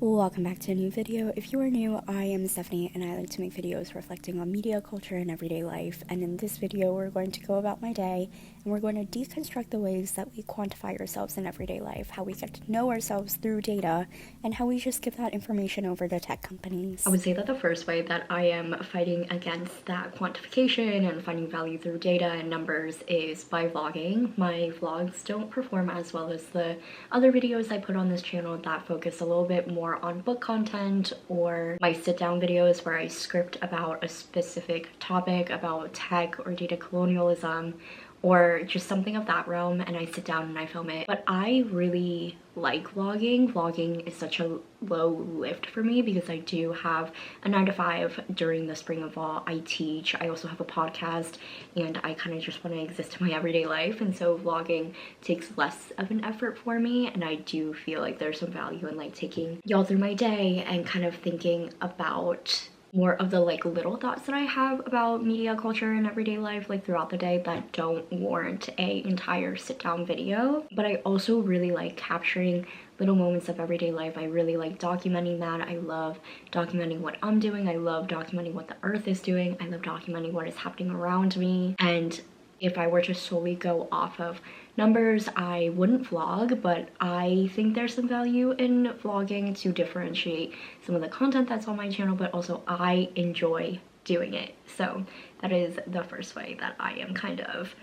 Welcome back to a new video. If you are new, I am Stephanie and I like to make videos reflecting on media culture and everyday life. And in this video, we're going to go about my day and we're going to deconstruct the ways that we quantify ourselves in everyday life, how we get to know ourselves through data, and how we just give that information over to tech companies. I would say that the first way that I am fighting against that quantification and finding value through data and numbers is by vlogging. My vlogs don't perform as well as the other videos I put on this channel that focus a little bit more on book content, or my sit-down videos where I script about a specific topic about tech or data colonialism or just something of that realm, and I sit down and I film it. But I really like vlogging. Vlogging is such a low lift for me because I do have a 9-to-5 during the spring and fall. I teach, I also have a podcast, and I kind of just want to exist in my everyday life, and so vlogging takes less of an effort for me, and I do feel like there's some value in like taking y'all through my day and kind of thinking about more of the like little thoughts that I have about media culture and everyday life like throughout the day that don't warrant a entire sit down video. But I also really like capturing little moments of everyday life. I really like documenting that. I love documenting what I'm doing. I love documenting what the earth is doing. I love documenting what is happening around me. And if I were to solely go off of numbers, I wouldn't vlog, but I think there's some value in vlogging to differentiate some of the content that's on my channel, but also I enjoy doing it. So that is the first way that I am kind of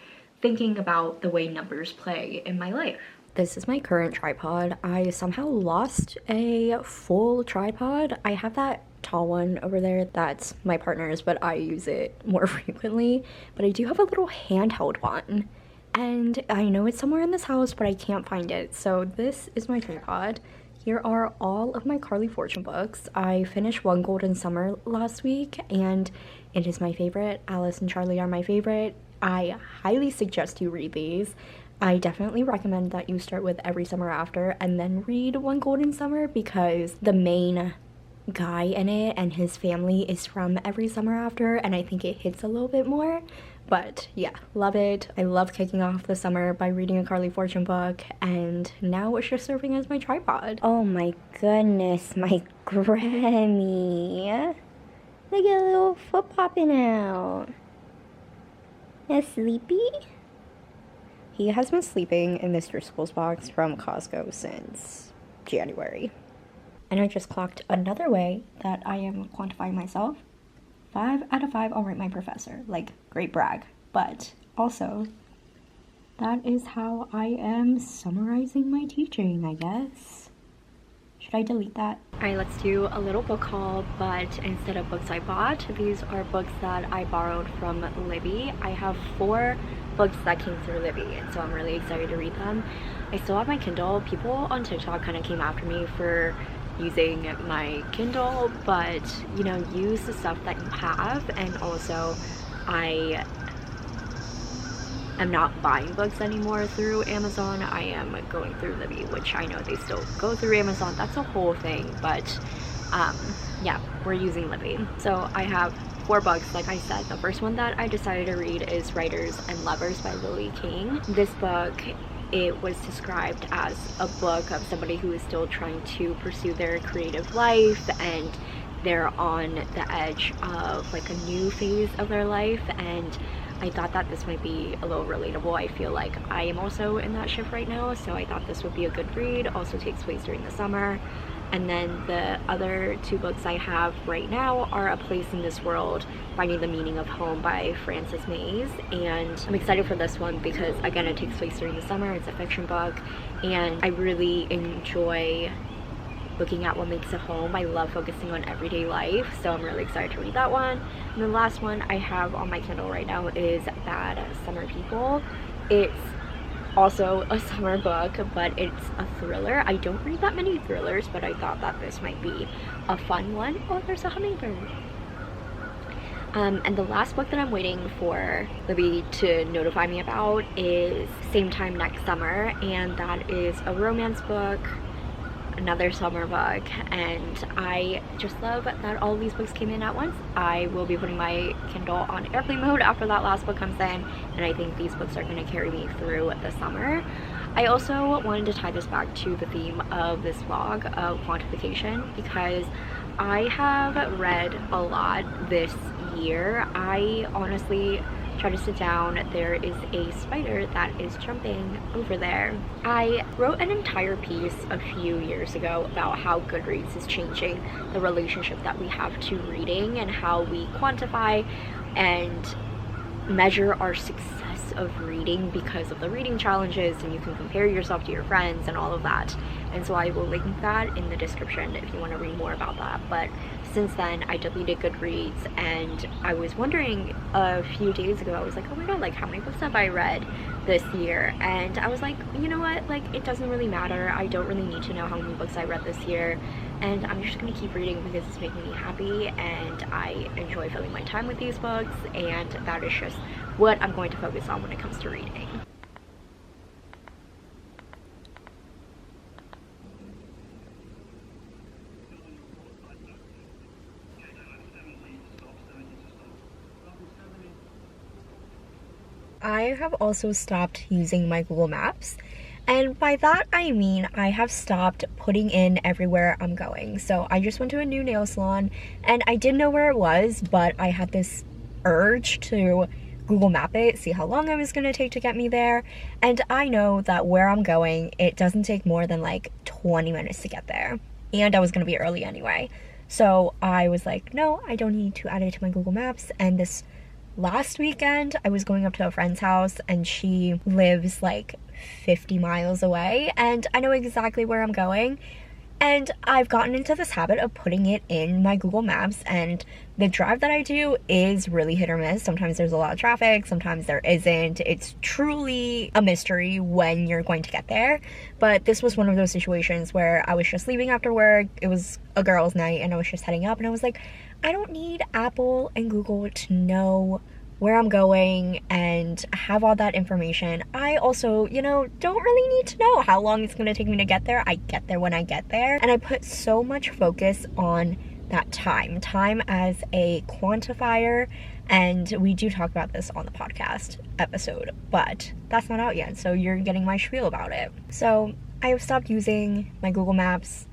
thinking about the way numbers play in my life. This is my current tripod. I somehow lost a full tripod. I have that tall one over there that's my partner's, but I use it more frequently. But I do have a little handheld one, and I know it's somewhere in this house, but I can't find it. So this is my tripod. Here are all of my Carly Fortune books. I finished One Golden Summer last week, and it is my favorite. Alice and Charlie are my favorite. I highly suggest you read these. I definitely recommend that you start with Every Summer After and then read One Golden Summer, because the main guy in it and his family is from Every Summer After, and I think it hits a little bit more. But yeah, love it. I love kicking off the summer by reading a Carly Fortune book, and now it's just serving as my tripod. Oh my goodness, my Grammy. Look at a little foot popping out. Is sleepy? He has been sleeping in this Driscoll's box from Costco since January. And I just clocked another way that I am quantifying myself. 5 out of 5, I'll rate my professor. Like, great brag. But also, that is how I am summarizing my teaching, I guess. Should I delete that? Alright, let's do a little book haul, but instead of books I bought, these are books that I borrowed from Libby. I have 4 books that came through Libby, and so I'm really excited to read them. I still have my Kindle. People on TikTok kind of came after me for using my Kindle, but you know, use the stuff that you have. And also, I am not buying books anymore through Amazon. I am going through Libby, which I know they still go through Amazon. That's a whole thing, but yeah, we're using Libby. So I have 4 books, like I said. The first one that I decided to read is Writers and Lovers by Lily King. This book, it was described as a book of somebody who is still trying to pursue their creative life, and they're on the edge of like a new phase of their life, and I thought that this might be a little relatable. I feel like I am also in that shift right now, so I thought this would be a good read. Also takes place during the summer. And then the other 2 books I have right now are A Place in This World, Finding the Meaning of Home by Frances Mays. And I'm excited for this one because, again, it takes place during the summer. It's a fiction book, and I really enjoy looking at what makes a home. I love focusing on everyday life, so I'm really excited to read that one. And the last one I have on my Kindle right now is Bad Summer People. It's also a summer book, but it's a thriller. I don't read that many thrillers, but I thought that this might be a fun one. Oh, there's a hummingbird. And the last book that I'm waiting for Libby to notify me about is Same Time Next Summer, and that is a romance book, another summer book, and I just love that all of these books came in at once. I will be putting my Kindle on airplane mode after that last book comes in, and I think these books are going to carry me through the summer. I also wanted to tie this back to the theme of this vlog of quantification, because I have read a lot this year. I honestly try to sit down, there is a spider that is jumping over there. I wrote an entire piece a few years ago about how Goodreads is changing the relationship that we have to reading and how we quantify and measure our success of reading because of the reading challenges, and you can compare yourself to your friends and all of that. And so I will link that in the description if you want to read more about that. But since then I deleted Goodreads, and I was wondering a few days ago, I was like, oh my god, like how many books have I read this year? And I was like, you know what, like it doesn't really matter. I don't really need to know how many books I read this year, and I'm just gonna keep reading because it's making me happy and I enjoy filling my time with these books, and that is just what I'm going to focus on when it comes to reading. I have also stopped using my Google Maps, and by that I mean I have stopped putting in everywhere I'm going. So I just went to a new nail salon and I didn't know where it was, but I had this urge to Google Map it, see how long it was going to take to get me there, and I know that where I'm going, it doesn't take more than like 20 minutes to get there, and I was going to be early anyway. So I was like, no, I don't need to add it to my Google Maps. And this last weekend I was going up to a friend's house and she lives like 50 miles away, and I know exactly where I'm going. And I've gotten into this habit of putting it in my Google Maps, and the drive that I do is really hit or miss. Sometimes there's a lot of traffic, sometimes there isn't. It's truly a mystery when you're going to get there. But this was one of those situations where I was just leaving after work. It was a girls' night and I was just heading up, and I was like, I don't need Apple and Google to know where I'm going and have all that information. I also, you know, don't really need to know how long it's going to take me to get there. I get there when I get there. And I put so much focus on that time as a quantifier. And we do talk about this on the podcast episode, but that's not out yet. So you're getting my spiel about it. So I have stopped using my Google Maps,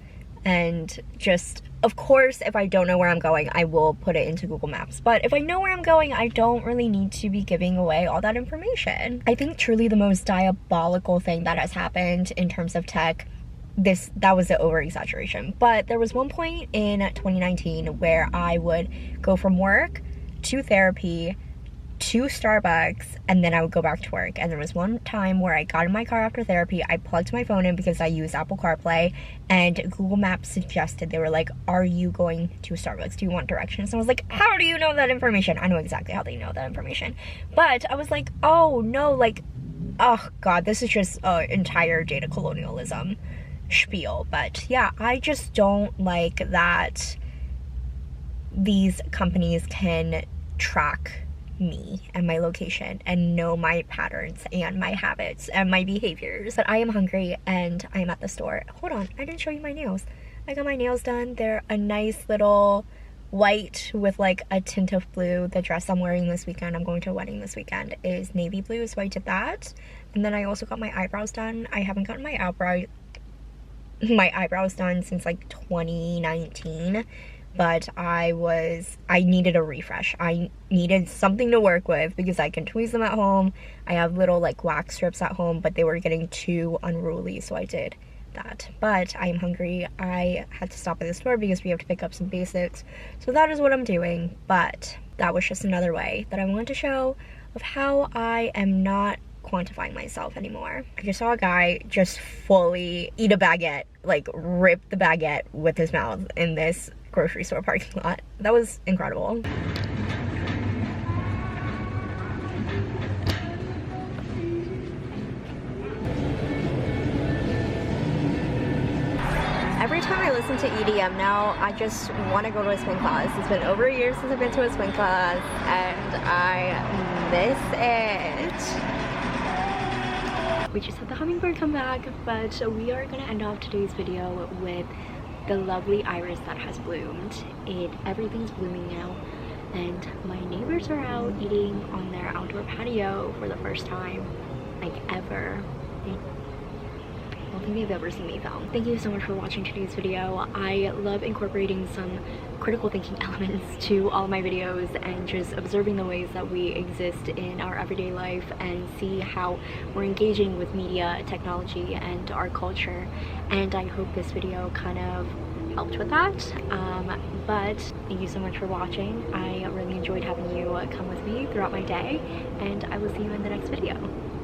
and just, of course, if I don't know where I'm going, I will put it into Google Maps. But if I know where I'm going, I don't really need to be giving away all that information. I think truly the most diabolical thing that has happened in terms of tech, that was an over-exaggeration, but there was one point in 2019 where I would go from work to therapy to Starbucks, and then I would go back to work. And there was one time where I got in my car after therapy, I plugged my phone in because I use Apple CarPlay, and Google Maps suggested, they were like, are you going to Starbucks? Do you want directions? And I was like, how do you know that information? I know exactly how they know that information. But I was like, oh no, like, oh god, this is just entire data colonialism spiel. But yeah, I just don't like that these companies can track me and my location and know my patterns and my habits and my behaviors. But I am hungry and I am at the store. Hold on, I didn't show you my nails. I got my nails done. They're a nice little white with like a tint of blue. The dress I'm wearing this weekend, I'm going to a wedding this weekend, is navy blue, so I did that. And then I also got my eyebrows done. I haven't gotten my eyebrows done since like 2019. But I needed a refresh. I needed something to work with because I can tweeze them at home. I have little like wax strips at home, but they were getting too unruly, so I did that. But I am hungry. I had to stop at the store because we have to pick up some basics. So that is what I'm doing. But that was just another way that I wanted to show of how I am not quantifying myself anymore. I just saw a guy just fully eat a baguette, like rip the baguette with his mouth in this grocery store parking lot. That was incredible. Every time I listen to EDM now, I just want to go to a swing class. It's been over a year since I've been to a swing class, and I miss it. We just had the hummingbird come back, but we are gonna end off today's video with the lovely iris that has bloomed. Everything's blooming now, and my neighbors are out eating on their outdoor patio for the first time, like ever. don't think they've ever seen me film. Thank you so much for watching today's video. I love incorporating some critical thinking elements to all my videos and just observing the ways that we exist in our everyday life and see how we're engaging with media, technology, and our culture. And I hope this video kind of helped with that. But thank you so much for watching. I really enjoyed having you come with me throughout my day, and I will see you in the next video.